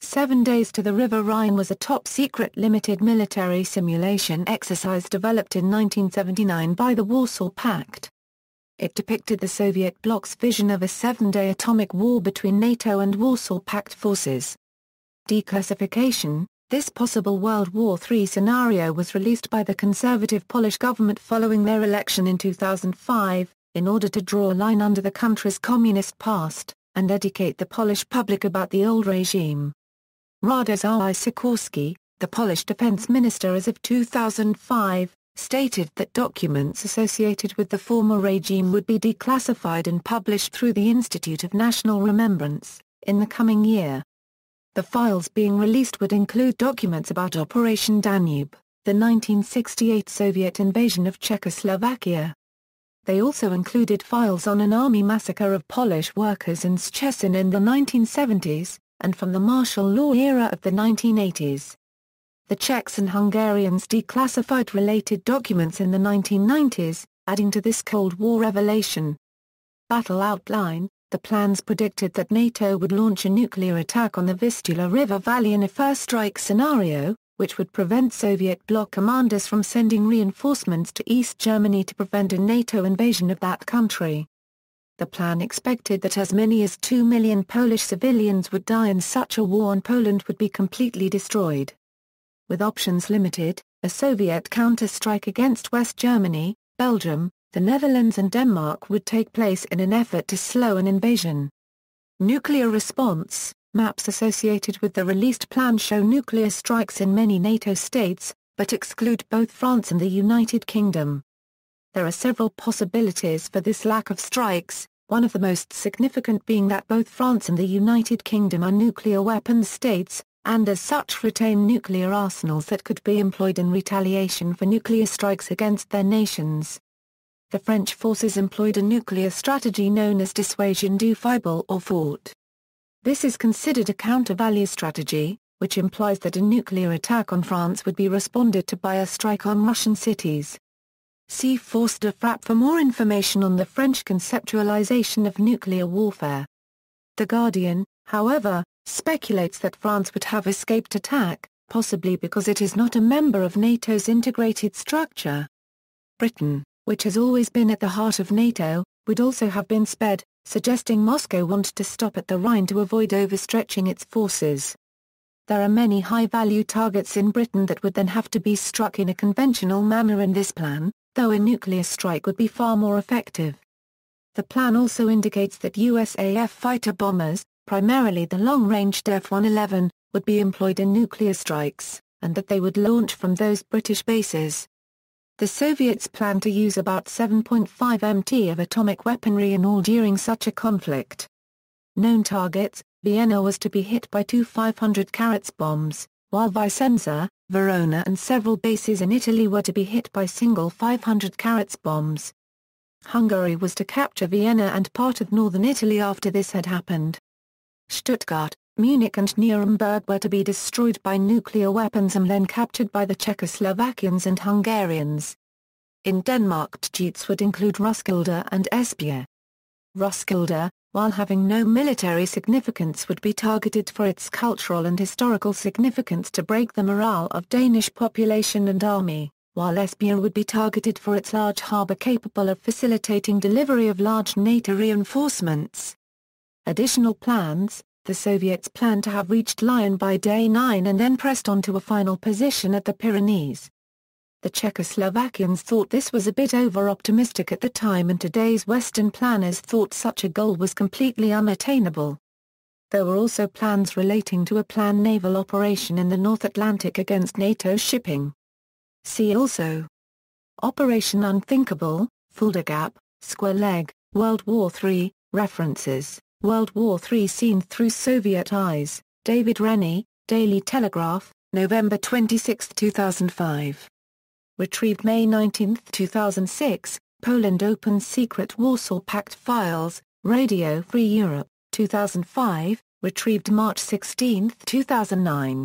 7 Days to the River Rhine was a top-secret limited military simulation exercise developed in 1979 by the Warsaw Pact. It depicted the Soviet bloc's vision of a 7-day atomic war between NATO and Warsaw Pact forces. Declassification: this possible World War III scenario was released by the conservative Polish government following their election in 2005, in order to draw a line under the country's communist past, and educate the Polish public about the old regime. Radosław Sikorski, the Polish defense minister as of 2005, stated that documents associated with the former regime would be declassified and published through the Institute of National Remembrance in the coming year. The files being released would include documents about Operation Danube, the 1968 Soviet invasion of Czechoslovakia. They also included files on an army massacre of Polish workers in Szczecin in the 1970s, and from the martial law era of the 1980s. The Czechs and Hungarians declassified related documents in the 1990s, adding to this Cold War revelation. Battle outline: the plans predicted that NATO would launch a nuclear attack on the Vistula River Valley in a first strike scenario, which would prevent Soviet bloc commanders from sending reinforcements to East Germany to prevent a NATO invasion of that country. The plan expected that as many as 2 million Polish civilians would die in such a war and Poland would be completely destroyed. With options limited, a Soviet counter-strike against West Germany, Belgium, the Netherlands and Denmark would take place in an effort to slow an invasion. Nuclear response: maps associated with the released plan show nuclear strikes in many NATO states, but exclude both France and the United Kingdom. There are several possibilities for this lack of strikes, one of the most significant being that both France and the United Kingdom are nuclear weapons states, and as such retain nuclear arsenals that could be employed in retaliation for nuclear strikes against their nations. The French forces employed a nuclear strategy known as dissuasion du faible or fort. This is considered a counter-value strategy, which implies that a nuclear attack on France would be responded to by a strike on Russian cities. See Force de frappe for more information on the French conceptualization of nuclear warfare. The Guardian, however, speculates that France would have escaped attack, possibly because it is not a member of NATO's integrated structure. Britain, which has always been at the heart of NATO, would also have been spared, suggesting Moscow wanted to stop at the Rhine to avoid overstretching its forces. There are many high-value targets in Britain that would then have to be struck in a conventional manner in this plan, though a nuclear strike would be far more effective. The plan also indicates that USAF fighter bombers, primarily the long-ranged F-111, would be employed in nuclear strikes, and that they would launch from those British bases. The Soviets planned to use about 7.5 mt of atomic weaponry in all during such a conflict. Known targets: Vienna was to be hit by 2 500-carats bombs, while Vicenza, Verona and several bases in Italy were to be hit by single 500-carats bombs. Hungary was to capture Vienna and part of northern Italy after this had happened. Stuttgart, Munich and Nuremberg were to be destroyed by nuclear weapons and then captured by the Czechoslovakians and Hungarians. In Denmark, targets would include Roskilde and Esbjerg. Roskilde, while having no military significance, would be targeted for its cultural and historical significance to break the morale of Danish population and army, while Esbjerg would be targeted for its large harbour capable of facilitating delivery of large NATO reinforcements. Additional plans: the Soviets planned to have reached Lyon by day 9 and then pressed on to a final position at the Pyrenees. The Czechoslovakians thought this was a bit over-optimistic at the time, and today's Western planners thought such a goal was completely unattainable. There were also plans relating to a planned naval operation in the North Atlantic against NATO shipping. See also: Operation Unthinkable, Fulda Gap, Square Leg, World War III. References: World War III seen through Soviet eyes, David Rennie, Daily Telegraph, November 26, 2005. Retrieved May 19, 2006, Poland opens secret Warsaw Pact files, Radio Free Europe, 2005, retrieved March 16, 2009.